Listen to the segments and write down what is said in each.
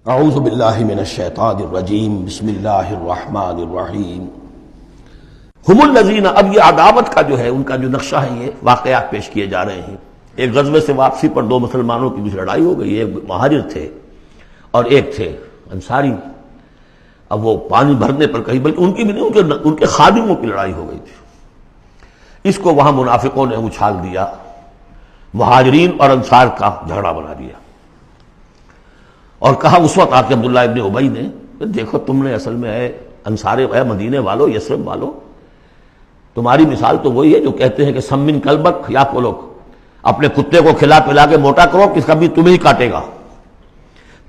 اعوذ باللہ من الشیطان الرجیم بسم اللہ الرحمن الرحیم ہم الذین، اب یہ عداوت کا جو ہے ان کا جو نقشہ ہے، یہ واقعات پیش کیے جا رہے ہیں۔ ایک غزوے سے واپسی پر دو مسلمانوں کی کچھ لڑائی ہو گئی، ایک مہاجر تھے اور ایک تھے انصاری۔ اب وہ پانی بھرنے پر کہیں، بلکہ ان کی بھی نہیں، ان کے خادموں کی لڑائی ہو گئی تھی۔ اس کو وہاں منافقوں نے اچھال دیا، مہاجرین اور انصار کا جھگڑا بنا دیا، اور کہا اس وقت آ کے عبداللہ ابن ابی نے، دیکھو تم نے اصل میں اے مدینے والو، یثرب والو، تمہاری مثال تو وہی ہے جو کہتے ہیں کہ سمن کلبک یا کولوک، اپنے کتے کو کھلا پلا کے موٹا کرو کہ کبھی تمہیں ہی کاٹے گا۔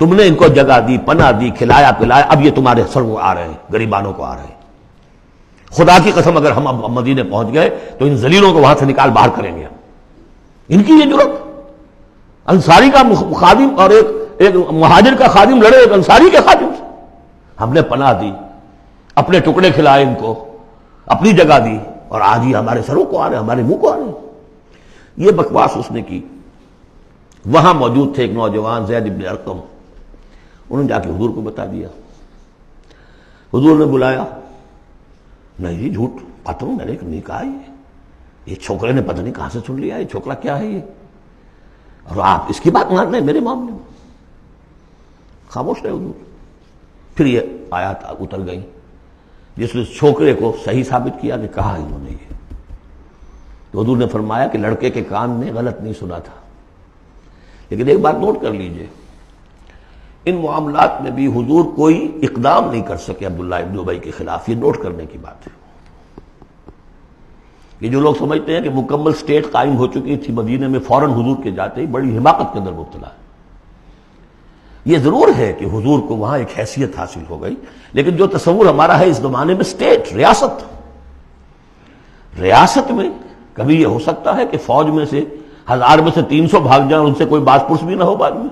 تم نے ان کو جگہ دی، پناہ دی، کھلایا پلایا، اب یہ تمہارے سر کو آ رہے ہیں، غریبانوں کو آ رہے ہیں۔ خدا کی قسم اگر ہم اب مدینے پہنچ گئے تو ان ذلیلوں کو وہاں سے نکال باہر کریں گے۔ ان کی یہ جرت، انصاری کا خادم اور ایک مہاجر کا خادم لڑے ایک انصاری کے خادم سے۔ ہم نے پناہ دی، اپنے ٹکڑے کھلائے، ان کو اپنی جگہ دی، اور آج ہی ہمارے سروں کو آ رہے ہیں، ہمارے منہ کو آ رہے ہیں۔ یہ بکواس اس نے کی۔ وہاں موجود تھے ایک نوجوان زید بن ارقم، انہوں نے جا کے حضور کو بتا دیا۔ حضور نے بلایا، نہیں جی جھوٹ پتہ میں نے نہیں کہا، یہ چھوکرے نے پتہ نہیں کہاں سے سن لیا، یہ چھوکرا کیا ہے یہ، اور آپ اس کی بات مان رہے ہیں میرے معاملے میں۔ خاموش رہے حضور۔ پھر یہ آیات اتر گئی جس نے چھوکرے کو صحیح ثابت کیا کہ کہا انہوں نے یہ۔ تو حضور نے فرمایا کہ لڑکے کے کان نے غلط نہیں سنا تھا، لیکن ایک بات نوٹ کر لیجئے، ان معاملات میں بھی حضور کوئی اقدام نہیں کر سکے عبداللہ ابن ابی کے خلاف۔ یہ نوٹ کرنے کی بات ہے۔ یہ جو لوگ سمجھتے ہیں کہ مکمل سٹیٹ قائم ہو چکی تھی مدینے میں، فوراً حضور کے جاتے ہی بڑی حماقت کے اندر مبتلا ہے۔ یہ ضرور ہے کہ حضور کو وہاں ایک حیثیت حاصل ہو گئی، لیکن جو تصور ہمارا ہے اس زمانے میں سٹیٹ، ریاست میں کبھی یہ ہو سکتا ہے کہ فوج میں سے 1000 میں سے 300 بھاگ جائیں، ان سے کوئی باز پرس بھی نہ ہو بعد میں؟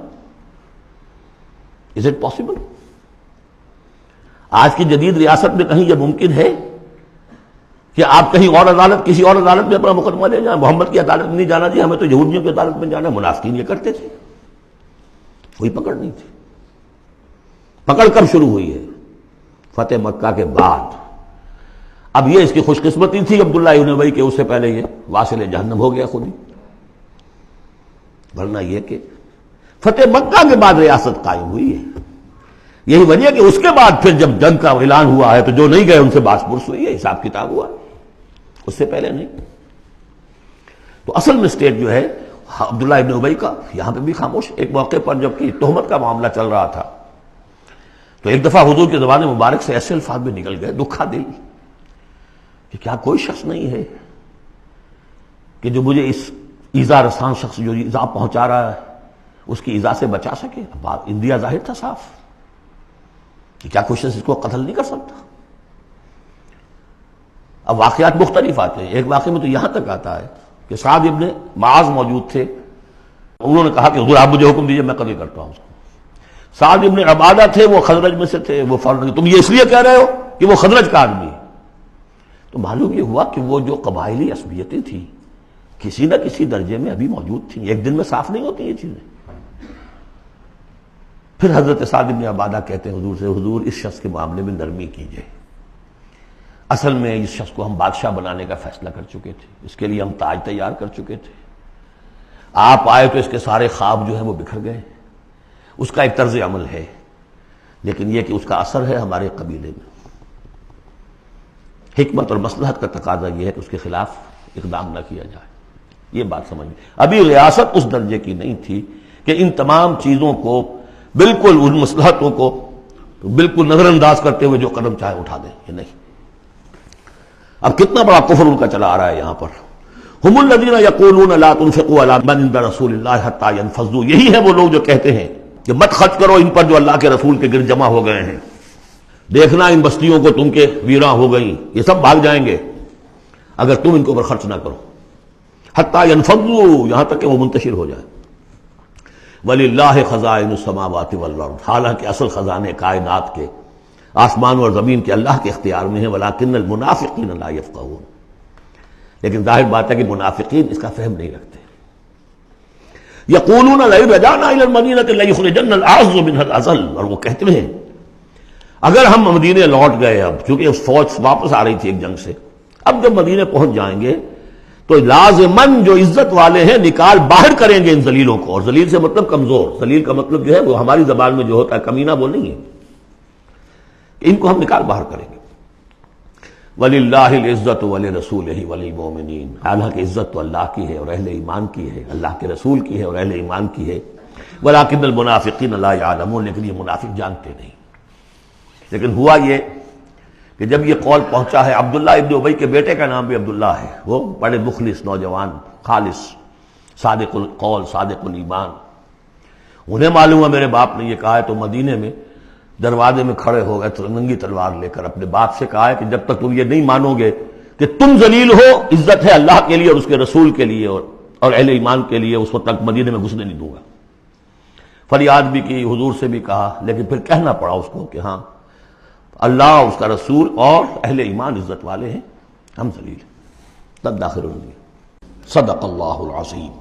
Is it possible؟ آج کی جدید ریاست میں کہیں یہ ممکن ہے کہ آپ کہیں اور عدالت، کسی اور عدالت میں اپنا مقدمہ لے جائیں؟ محمد کی عدالت میں نہیں جانا جی، ہمیں تو یہودیوں کی عدالت میں جانا ہے۔ منافقین یہ کرتے تھے، کوئی پکڑ نہیں تھی۔ پکڑ کب شروع ہوئی ہے؟ فتح مکہ کے بعد۔ اب یہ اس کی خوش قسمتی تھی عبداللہ ابن ابی کہ اس سے پہلے یہ واصل جہنم ہو گیا خود ہی، ورنہ یہ کہ فتح مکہ کے بعد ریاست قائم ہوئی ہے۔ یہی وجہ کہ اس کے بعد پھر جب جنگ کا اعلان ہوا ہے تو جو نہیں گئے ان سے باس پرس ہوئی ہے، حساب کتاب ہوا، اس سے پہلے نہیں۔ تو اصل میں سٹیٹ جو ہے عبداللہ ابن ابی کا، یہاں پہ بھی خاموش۔ ایک موقع پر جب کہ تہمت کا معاملہ چل رہا تھا تو ایک دفعہ حضور کے زبان مبارک سے ایسے الفاظ میں نکل گئے، دکھا دل، کہ کیا کوئی شخص نہیں ہے کہ جو مجھے اس ایذا رسان شخص جو ایذا پہنچا رہا ہے اس کی ایذا سے بچا سکے؟ اب اندیا ظاہر تھا صاف کہ کیا کوئی شخص اس کو قتل نہیں کر سکتا۔ اب واقعات مختلف آتے ہیں۔ ایک واقعے میں تو یہاں تک آتا ہے کہ سعد ابن معاذ موجود تھے، انہوں نے کہا کہ حضور آپ مجھے حکم دیجیے، میں قتل کرتا ہوں۔ سعد ابن عبادہ تھے، وہ خزرج میں سے تھے، وہ فوراً تم یہ اس لیے کہہ رہے ہو کہ وہ خزرج کا آدمی ہے؟ تو معلوم یہ ہوا کہ وہ جو قبائلی عصبیتیں تھیں کسی نہ کسی درجے میں ابھی موجود تھیں، ایک دن میں صاف نہیں ہوتی یہ چیزیں۔ پھر حضرت سعد بن عبادہ کہتے ہیں حضور سے، حضور اس شخص کے معاملے میں نرمی کیجئے، اصل میں اس شخص کو ہم بادشاہ بنانے کا فیصلہ کر چکے تھے، اس کے لیے ہم تاج تیار کر چکے تھے، آپ آئے تو اس کے سارے خواب جو ہیں وہ بکھر گئے۔ اس کا ایک طرز عمل ہے، لیکن یہ کہ اس کا اثر ہے ہمارے قبیلے میں۔ حکمت اور مصلحت کا تقاضا یہ ہے کہ اس کے خلاف اقدام نہ کیا جائے۔ یہ بات سمجھ، ابھی ریاست اس درجے کی نہیں تھی کہ ان تمام چیزوں کو بالکل، ان مصلحتوں کو بالکل نظر انداز کرتے ہوئے جو قدم چاہے اٹھا دیں، یہ نہیں۔ اب کتنا بڑا کفر ان کا چلا آ رہا ہے یہاں پر۔ ہم الذین یقولون لا تنفقوا علی من عند رسول اللہ حتی ینفضوا، یہی ہے وہ لوگ جو کہتے ہیں کہ مت خرچ کرو ان پر جو اللہ کے رسول کے گرد جمع ہو گئے ہیں، دیکھنا ان بستیوں کو تم کے ویراں ہو گئیں، یہ سب بھاگ جائیں گے اگر تم ان کے اوپر خرچ نہ کرو۔ حتی ینفضوا، یہاں تک کہ وہ منتشر ہو جائیں۔ وَلِلَّهِ خَزَائِنُ السَّمَاوَاتِ وَالْأَرْضِ، حالانکہ اصل خزانے کائنات کے، آسمان اور زمین کے اللہ کے اختیار میں ہیں۔ وَلَٰكِنَّ الْمُنَافِقِينَ لَا يَفْقَهُونَ، لیکن ظاہر بات ہے کہ منافقین اس کا فہم نہیں رکھتے۔ یقولون لئن رجعنا الی المدینۃ لیخرجن الاعز منها الاذل، اور وہ کہتے ہیں اگر ہم مدینے لوٹ گئے، اب چونکہ فوج واپس آ رہی تھی ایک جنگ سے، اب جب مدینے پہنچ جائیں گے تو لازماً جو عزت والے ہیں نکال باہر کریں گے ان ذلیلوں کو، اور ذلیل سے مطلب کمزور، ذلیل کا مطلب جو ہے وہ ہماری زبان میں جو ہوتا ہے کمینہ وہ نہیں ہے، ان کو ہم نکال باہر کریں گے۔ وَلِلَّهِ الْعِزَّةُ وَلِرَسُولِهِ وَلِلْمُؤْمِنِينَ، حالانکہ عزت تو اللہ کی ہے اور اہل ایمان کی ہے، اللہ کے رسول کی ہے اور اہل ایمان کی ہے۔ وَلَٰكِنَّ الْمُنَافِقِينَ لَا يَعْلَمُونَ، لیکن یہ منافق جانتے نہیں۔ لیکن ہوا یہ کہ جب یہ قول پہنچا ہے، عبداللہ ابن ابی کے بیٹے کا نام بھی عبداللہ ہے، وہ بڑے مخلص نوجوان، خالص، صادق القول، صادق الایمان، انہیں معلوم ہے میرے باپ نے یہ کہا ہے، تو مدینے میں دروازے میں کھڑے ہو گئے ننگی تلوار لے کر، اپنے باپ سے کہا ہے کہ جب تک تم یہ نہیں مانو گے کہ تم ذلیل ہو، عزت ہے اللہ کے لیے اور اس کے رسول کے لیے اور اہل ایمان کے لیے، اس وقت تک مدینے میں گھسنے نہیں دوں گا۔ فریاد بھی کی، حضور سے بھی کہا، لیکن پھر کہنا پڑا اس کو کہ ہاں اللہ، اس کا رسول اور اہل ایمان عزت والے ہیں، ہم ذلیل ہیں۔ تب داخل ہوئے۔ صدق اللہ العظیم۔